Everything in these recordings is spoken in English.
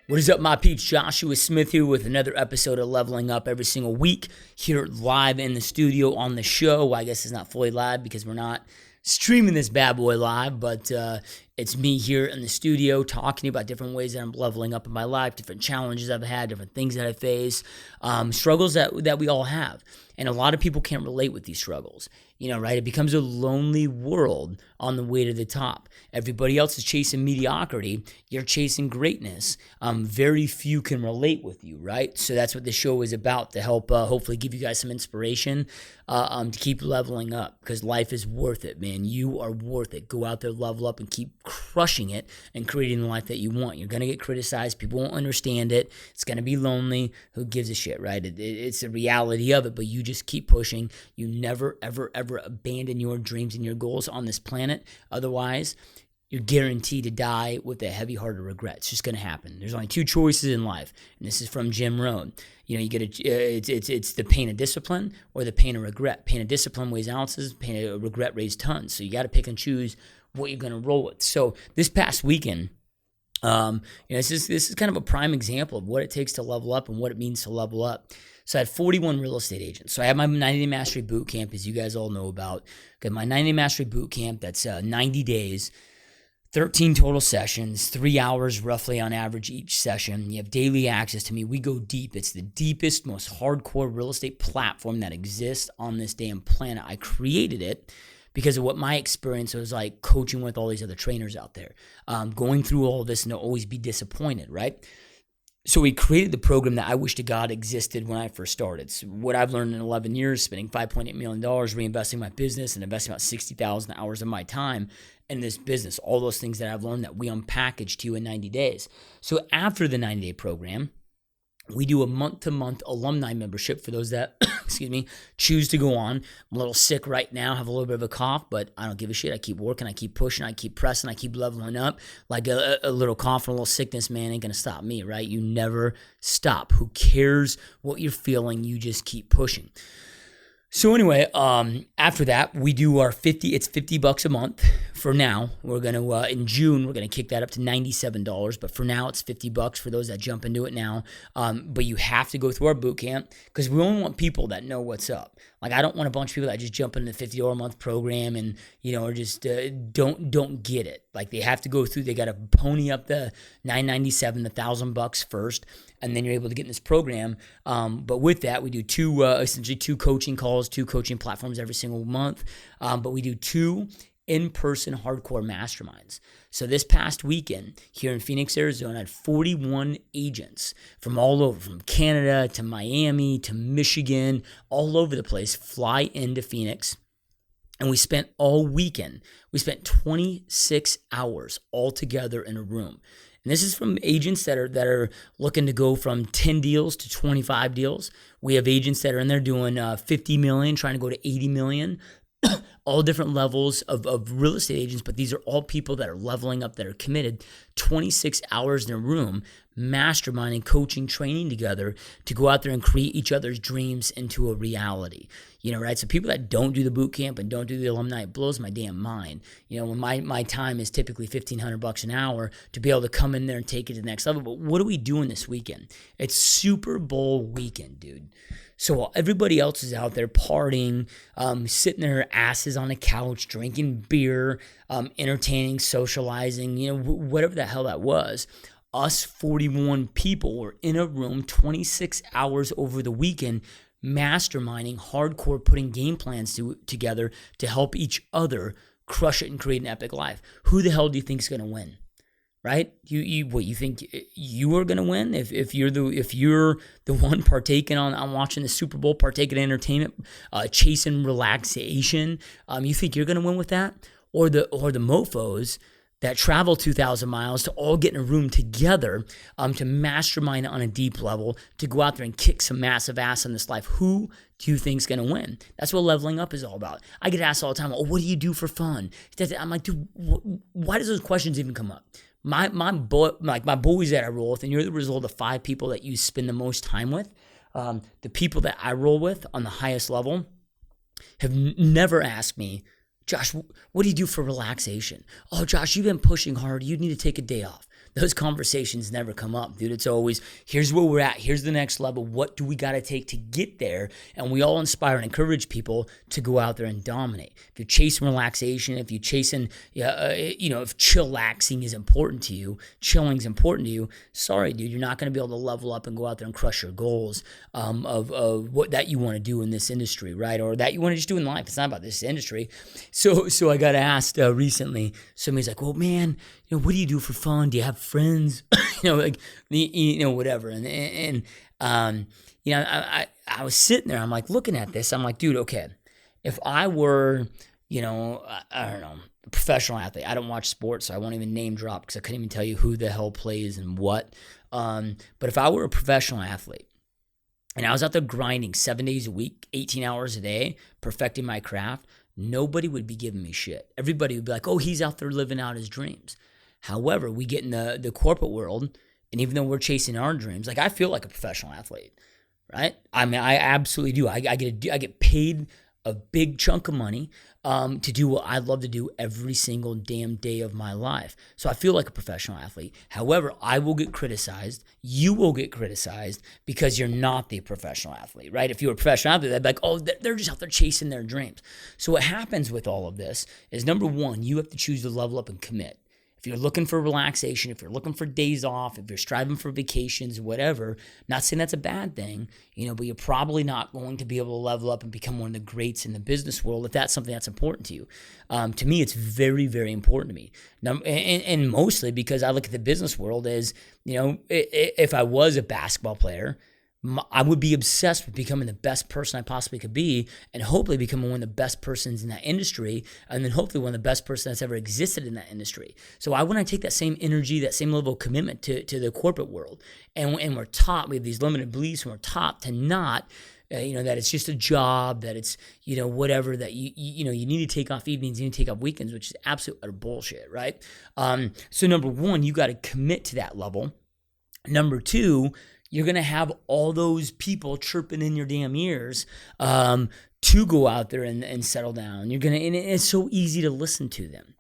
What is up, my peeps? Joshua Smith here with another episode of Leveling Up every single week here live in the studio on the show. Well, I guess it's not fully live because we're not streaming this bad boy live, but it's me here in the studio talking to you about different ways that I'm leveling up in my life, different challenges I've had, different things that I face, struggles that we all have. And a lot of people can't relate with these struggles, right? It becomes a lonely world on the way to the top. Everybody else is chasing mediocrity. You're chasing greatness. Very few can relate with you, right? So that's what the show is about, to help hopefully give you guys some inspiration to keep leveling up, because life is worth it, man. You are worth it. Go out there, level up, and keep crushing it and creating the life that you want. You're going to get criticized. People won't understand it. It's going to be lonely. Who gives a shit, right? It's the reality of it, but you just keep pushing. You never, ever, ever abandon your dreams and your goals on this planet. Otherwise, you're guaranteed to die with a heavy heart of regret. It's just going to happen. There's only two choices in life, and this is from Jim Rohn. You get it's the pain of discipline or the pain of regret. Pain of discipline weighs ounces. Pain of regret weighs tons. So you got to pick and choose what you're going to roll with. So this past weekend, this is kind of a prime example of what it takes to level up and what it means to level up. So I had 41 real estate agents. So I had my 90-day mastery boot camp, as you guys all know about. Got my 90-day mastery boot camp. That's 90 days. 13 total sessions, 3 hours roughly on average each session. You have daily access to me. We go deep. It's the deepest, most hardcore real estate platform that exists on this damn planet. I created it because of what my experience was like coaching with all these other trainers out there, going through all this and to always be disappointed, right? So we created the program that I wish to God existed when I first started. So what I've learned in 11 years, spending $5.8 million, reinvesting my business and investing about 60,000 hours of my time in this business, all those things that I've learned that we unpackaged to you in 90 days. So after the 90-day program, we do a month-to-month alumni membership for those that, choose to go on. I'm a little sick right now, have a little bit of a cough, but I don't give a shit. I keep working, I keep pushing, I keep pressing, I keep leveling up. Like a little cough and a little sickness, man, ain't gonna stop me, right? You never stop. Who cares what you're feeling? You just keep pushing. So anyway, after that, we do our it's $50 a month for now. We're going to, in June, we're going to kick that up to $97, but for now it's $50 for those that jump into it now. But you have to go through our boot camp because we only want people that know what's up. Like, I don't want a bunch of people that just jump into the $50 a month program and, or just don't get it. Like, they have to go through, they got to pony up the $997, the $1,000 first, and then you're able to get in this program. But with that, we do essentially two coaching calls, 2 coaching platforms every single month. But we do 2 in-person hardcore masterminds. So this past weekend here in Phoenix, Arizona, I had 41 agents from all over, from Canada to Miami to Michigan, all over the place, fly into Phoenix. And we spent all weekend, 26 hours all together in a room. And this is from agents that are looking to go from 10 deals to 25 deals. We have agents that are in there doing 50 million, trying to go to 80 million. All different levels of real estate agents, but these are all people that are leveling up, that are committed. 26 hours in a room, masterminding, coaching, training together to go out there and create each other's dreams into a reality. Right? So people that don't do the boot camp and don't do the alumni, it blows my damn mind. When my time is typically $1,500 an hour to be able to come in there and take it to the next level. But what are we doing this weekend? It's Super Bowl weekend, dude. So while everybody else is out there partying, sitting their asses on a couch, drinking beer, entertaining, socializing, whatever the hell that was, us 41 people were in a room 26 hours over the weekend, masterminding, hardcore, putting game plans together to help each other crush it and create an epic life. Who the hell do you think is going to win? Right? You think you are going to win if you're the one partaking on watching the Super Bowl, partaking in entertainment, chasing relaxation? You think you're going to win with that, or the mofos that travel 2,000 miles to all get in a room together to mastermind on a deep level, to go out there and kick some massive ass in this life? Who do you think is going to win? That's what leveling up is all about. I get asked all the time, "Oh, what do you do for fun?" I'm like, dude, why does those questions even come up? My boys that I roll with, and you're the result of 5 people that you spend the most time with. The people that I roll with on the highest level have never asked me, "Josh, what do you do for relaxation?" "Oh, Josh, you've been pushing hard. You need to take a day off." those conversations never come up, dude. It's always, here's where we're at. Here's the next level. What do we got to take to get there? And we all inspire and encourage people to go out there and dominate. If you're chasing relaxation, if you're chasing, if chillaxing is important to you, chilling is important to you, sorry, dude, you're not going to be able to level up and go out there and crush your goals of what that you want to do in this industry, right? Or that you want to just do in life. It's not about this industry. So I got asked recently, somebody's like, well, man, what do you do for fun? Do you have friends? Whatever. I was sitting there, I'm like looking at this. I'm like, dude, okay, if I were, I don't know, a professional athlete, I don't watch sports, so I won't even name drop because I couldn't even tell you who the hell plays and what. But if I were a professional athlete and I was out there grinding 7 days a week, 18 hours a day, perfecting my craft, nobody would be giving me shit. Everybody would be like, oh, he's out there living out his dreams. However, we get in the corporate world, and even though we're chasing our dreams, like I feel like a professional athlete, right? I mean, I absolutely do. I get paid a big chunk of money to do what I love to do every single damn day of my life. So I feel like a professional athlete. However, I will get criticized. You will get criticized because you're not the professional athlete, right? If you were a professional athlete, they'd be like, oh, they're just out there chasing their dreams. So what happens with all of this is, number one, you have to choose to level up and commit. If you're looking for relaxation, if you're looking for days off, if you're striving for vacations, whatever, not saying that's a bad thing, but you're probably not going to be able to level up and become one of the greats in the business world if that's something that's important to you. To me, it's very, very important to me. And mostly because I look at the business world as, if I was a basketball player, I would be obsessed with becoming the best person I possibly could be, and hopefully becoming one of the best persons in that industry, and then hopefully one of the best person that's ever existed in that industry. So why wouldn't I take that same energy, that same level of commitment to the corporate world? And we're taught, we have these limited beliefs, and we're taught to not, that it's just a job, that it's, whatever, that you need to take off evenings, you need to take off weekends, which is absolute utter bullshit, right? So number one, you got to commit to that level. Number two, you're going to have all those people chirping in your damn ears to go out there and settle down. And it's so easy to listen to them.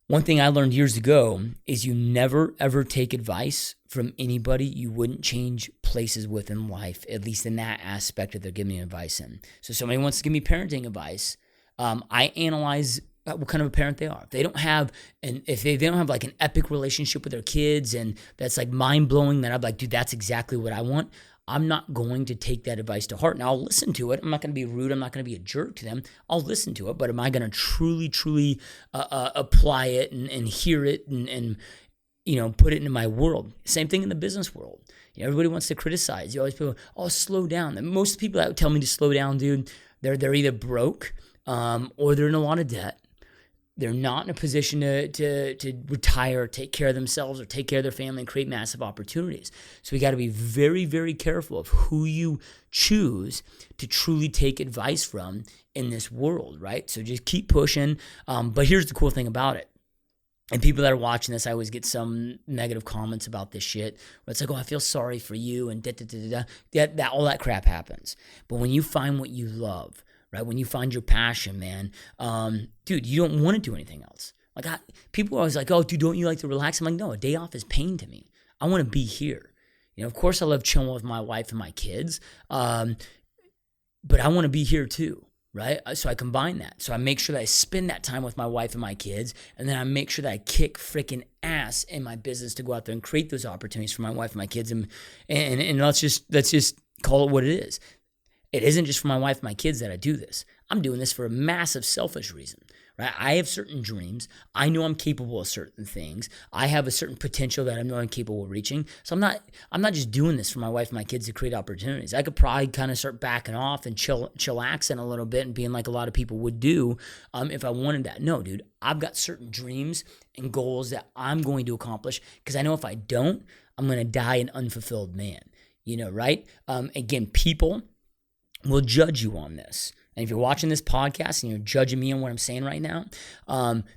One thing I learned years ago is you never, ever take advice from anybody you wouldn't change places with in life, at least in that aspect that they're giving you advice in. So somebody wants to give me parenting advice. I analyze what kind of a parent they are. If they don't have like an epic relationship with their kids and that's like mind blowing, then I'm like, dude, that's exactly what I want. I'm not going to take that advice to heart. Now I'll listen to it. I'm not going to be rude. I'm not going to be a jerk to them. I'll listen to it, but am I going to truly apply it and hear it and put it into my world? Same thing in the business world. Everybody wants to criticize. You always people, oh, slow down. And most people that would tell me to slow down, dude, they're either broke or they're in a lot of debt. They're not in a position to retire, take care of themselves, or take care of their family and create massive opportunities. So we got to be very, very careful of who you choose to truly take advice from in this world, right? So just keep pushing. But here's the cool thing about it. And people that are watching this, I always get some negative comments about this shit. Where it's like, oh, I feel sorry for you, and that all that crap happens. But when you find what you love, right? When you find your passion, man, dude, you don't want to do anything else. Like people are always like, oh, dude, don't you like to relax? I'm like, no, a day off is pain to me. I want to be here. Of course I love chilling with my wife and my kids, but I want to be here too, right? So I combine that. So I make sure that I spend that time with my wife and my kids, and then I make sure that I kick freaking ass in my business to go out there and create those opportunities for my wife and my kids. And let's just call it what it is. It isn't just for my wife and my kids that I do this. I'm doing this for a massive selfish reason, right? I have certain dreams. I know I'm capable of certain things. I have a certain potential that I know I'm capable of reaching. So I'm not just doing this for my wife and my kids to create opportunities. I could probably kind of start backing off and chillaxing a little bit and being like a lot of people would do if I wanted that. No, dude, I've got certain dreams and goals that I'm going to accomplish because I know if I don't, I'm going to die an unfulfilled man, right? Again, people will judge you on this. And if you're watching this podcast and you're judging me on what I'm saying right now,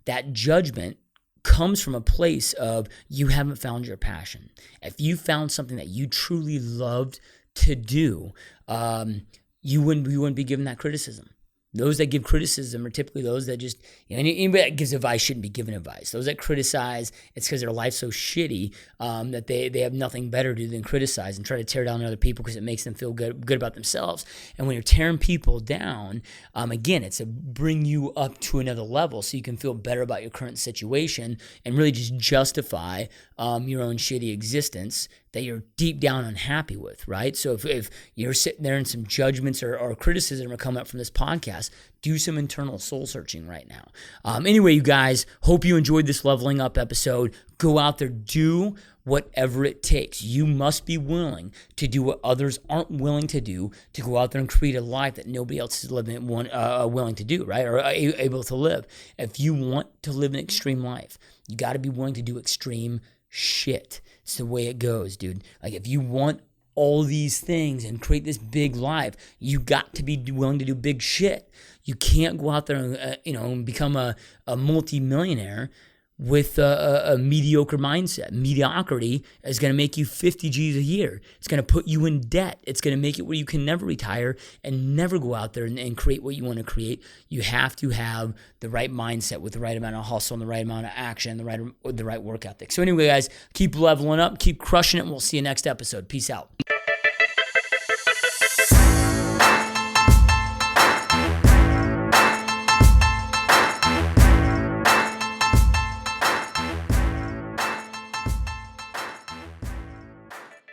that judgment comes from a place of you haven't found your passion. If you found something that you truly loved to do, you wouldn't be given that criticism. Those that give criticism are typically those that just, anybody that gives advice shouldn't be giving advice. Those that criticize, it's because their life's so shitty that they have nothing better to do than criticize and try to tear down other people because it makes them feel good about themselves. And when you're tearing people down, again, it's to bring you up to another level so you can feel better about your current situation and really just justify your own shitty existence that you're deep down unhappy with, right? So if you're sitting there and some judgments or criticism are coming up from this podcast, do some internal soul searching right now. Anyway, you guys, hope you enjoyed this Leveling Up episode. Go out there, do whatever it takes. You must be willing to do what others aren't willing to do, to go out there and create a life that nobody else is willing to do, right? Or able to live. If you want to live an extreme life, you got to be willing to do extreme shit. It's the way it goes, dude. Like, if you want all these things and create this big life, you got to be willing to do big shit. You can't go out there and, and become a multi-millionaire with a mediocre mindset. Mediocrity is going to make you 50 G's a year. It's going to put you in debt. It's going to make it where you can never retire and never go out there and create what you want to create. You have to have the right mindset with the right amount of hustle and the right amount of action, the right work ethic. So anyway, guys, keep leveling up, keep crushing it, and we'll see you next episode. Peace out.